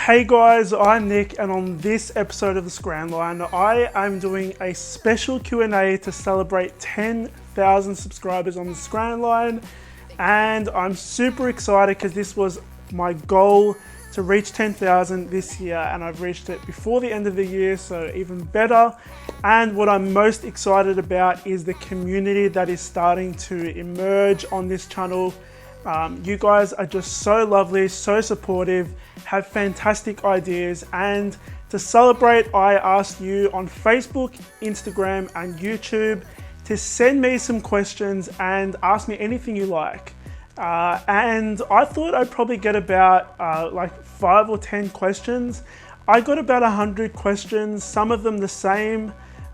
Hey guys, I'm Nick, and on this episode of the Scran Line, I am doing a special Q&A to celebrate 10,000 subscribers on the Scran Line, and I'm super excited because this was my goal to reach 10,000 this year, and I've reached it before the end of the year, so even better. And what I'm most excited about is the community that is starting to emerge on this channel. You guys are just so lovely, so supportive, have fantastic ideas, and to celebrate, I asked you on Facebook, Instagram, and YouTube to send me some questions and ask me anything you like. And I thought I'd probably get about like 5 or 10 questions. I got about 100 questions, some of them the same,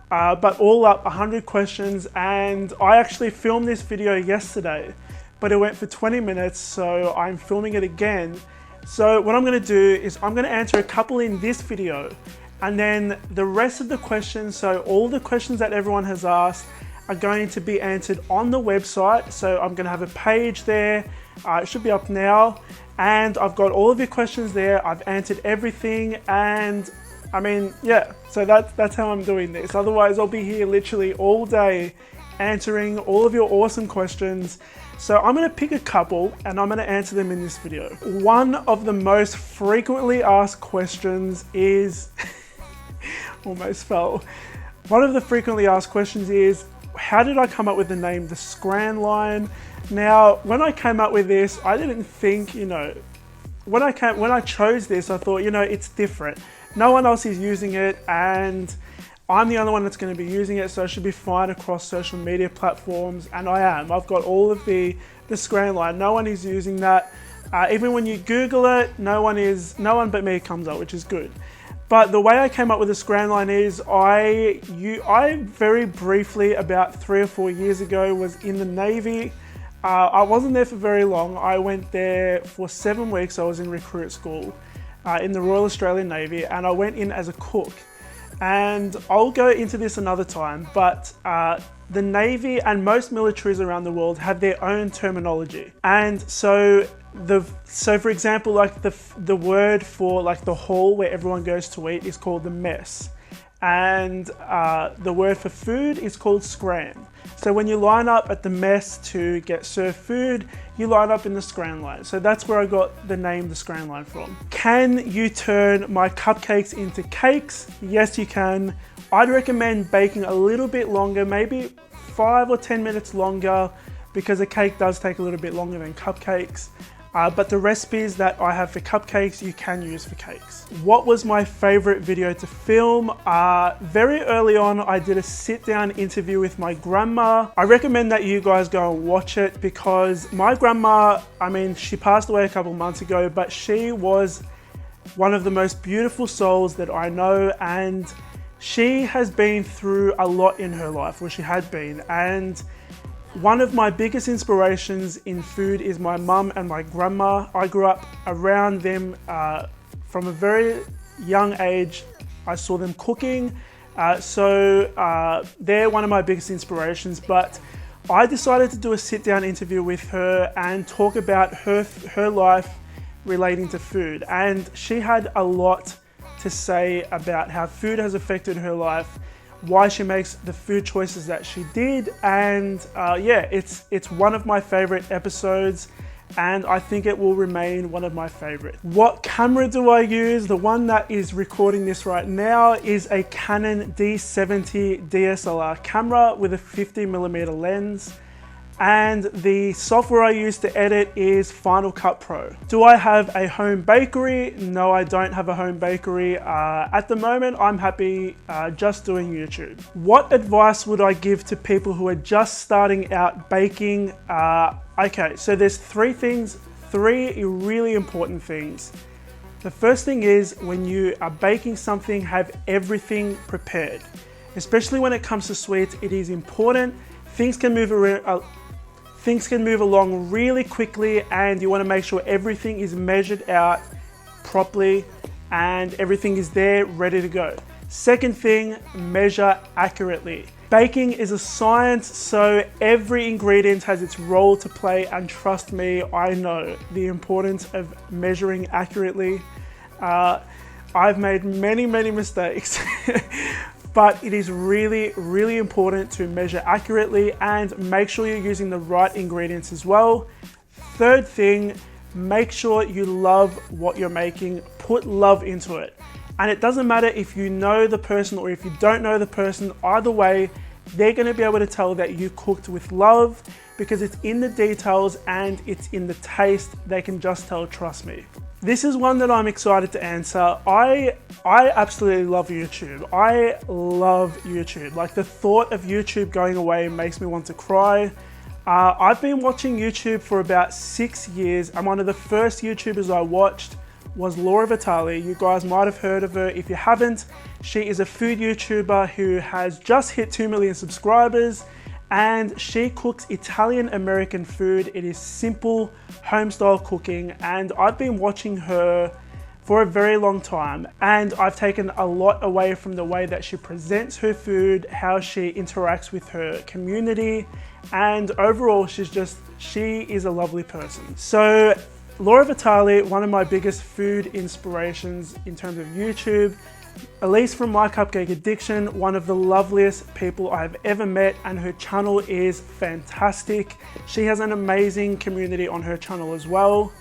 but all up 100 questions, and I actually filmed this video yesterday, but it went for 20 minutes, so I'm filming it again. So what I'm gonna do is I'm gonna answer a couple in this video, and then the rest of the questions, so all the questions that everyone has asked, are going to be answered on the website. So I'm gonna have a page there, it should be up now, and I've got all of your questions there. I've answered everything, and I mean, yeah, so that's how I'm doing this. Otherwise, I'll be here literally all day answering all of your awesome questions. So I'm gonna pick a couple and I'm gonna answer them in this video. One of the most frequently asked questions is, almost fell. One of the frequently asked questions is, how did I come up with the name, the Scran Line? Now, when I came up with this, I didn't think, when I chose this, I thought, it's different. No one else is using it, and I'm the only one that's going to be using it, so it should be fine across social media platforms, and I am. I've got all of the Scran Line. No one is using that. Even when you Google it, no one but me comes up, which is good. But the way I came up with the Scran Line is I very briefly, about 3 or 4 years ago, was in the Navy. I wasn't there for very long. I went there for 7 weeks. I was in recruit school in the Royal Australian Navy, and I went in as a cook. And I'll go into this another time, but the Navy and most militaries around the world have their own terminology. And so for example, like the word for like the hall where everyone goes to eat is called the mess. And the word for food is called scran. So when you line up at the mess to get served food, you line up in the Scran Line. So that's where I got the name the Scran Line from. Can you turn my cupcakes into cakes? Yes, you can. I'd recommend baking a little bit longer, maybe 5 or 10 minutes longer, because a cake does take a little bit longer than cupcakes. But the recipes that I have for cupcakes, you can use for cakes. What was my favorite video to film? Very early on, I did a sit-down interview with my grandma. I recommend that you guys go and watch it, because my grandma, I mean, she passed away a couple months ago, but she was one of the most beautiful souls that I know, and she has been through a lot in her life, or she had been, and one of my biggest inspirations in food is my mum and my grandma. I grew up around them from a very young age. I saw them cooking, so they're one of my biggest inspirations. But I decided to do a sit-down interview with her and talk about her life relating to food. And she had a lot to say about how food has affected her life, why she makes the food choices that she did, and yeah, it's one of my favorite episodes, and I think it will remain one of my favorite. What camera do I use? The one that is recording this right now is a Canon D70 DSLR camera with a 50mm lens. And the software I use to edit is Final Cut Pro. Do I have a home bakery? No, I don't have a home bakery. At the moment, I'm happy just doing YouTube. What advice would I give to people who are just starting out baking? Okay, so there's 3 really important things. The first thing is, when you are baking something, have everything prepared. Especially when it comes to sweets, it is important. Things can move along really quickly, and you want to make sure everything is measured out properly and everything is there ready to go. Second thing, measure accurately. Baking is a science, so every ingredient has its role to play, and trust me, I know the importance of measuring accurately. I've made many mistakes, but it is really important to measure accurately and make sure you're using the right ingredients as well. Third thing, make sure you love what you're making, put love into it. And it doesn't matter if you know the person or if you don't know the person, either way, they're gonna be able to tell that you cooked with love because it's in the details and it's in the taste. They can just tell, trust me. This is one that I'm excited to answer. I absolutely love YouTube. I love YouTube. Like, the thought of YouTube going away makes me want to cry. I've been watching YouTube for about 6 years, and one of the first YouTubers I watched was Laura Vitale. You guys might have heard of her. If you haven't, she is a food YouTuber who has just hit 2 million subscribers, and she cooks Italian American food. It is simple home style cooking, and I've been watching her for a very long time, and I've taken a lot away from the way that she presents her food, how she interacts with her community, and overall she is a lovely person. So Laura Vitale, one of my biggest food inspirations in terms of YouTube, Elise from My Cupcake Addiction, one of the loveliest people I've ever met, and her channel is fantastic. She has an amazing community on her channel as well.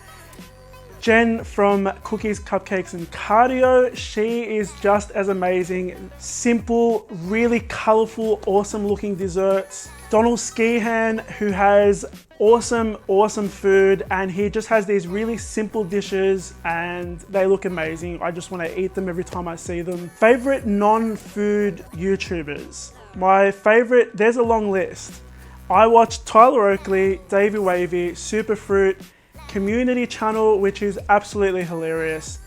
Jen from Cookies, Cupcakes and Cardio, she is just as amazing. Simple, really colorful, awesome looking desserts. Donald Skihan, who has awesome food, and he just has these really simple dishes and they look amazing. I just want to eat them every time I see them. Favorite non-food YouTubers. My favorite, there's a long list. I watch Tyler Oakley, Davey Wavy, Superfruit, Community Channel, which is absolutely hilarious.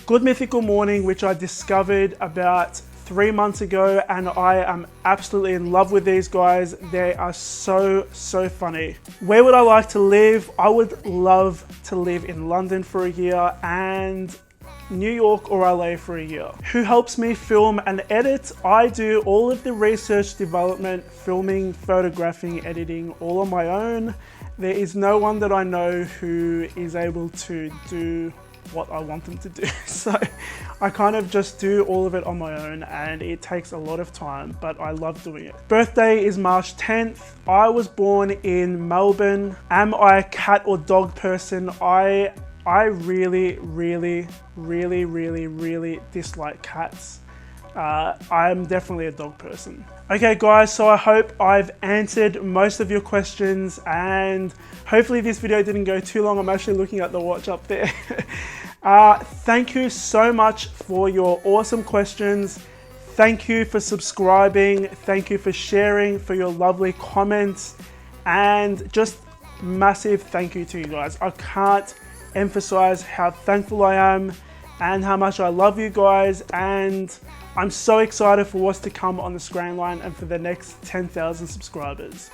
Good Mythical Morning, which I discovered about 3 months ago, and I am absolutely in love with these guys. They are so funny. Where would I like to live? I would love to live in London for a year and New York or LA for a year. Who helps me film and edit? I do all of the research, development, filming, photographing, editing, all on my own. There is no one that I know who is able to do what I want them to do. So I kind of just do all of it on my own, and it takes a lot of time, but I love doing it. Birthday is March 10th. I was born in Melbourne. Am I a cat or dog person? I really dislike cats. I'm definitely a dog person. Okay guys, so I hope I've answered most of your questions, and hopefully this video didn't go too long. I'm actually looking at the watch up there. Thank you so much for your awesome questions. Thank you for subscribing. Thank you for sharing, for your lovely comments, and just massive thank you to you guys. I can't emphasize how thankful I am and how much I love you guys, and I'm so excited for what's to come on the Scran line and for the next 10,000 subscribers.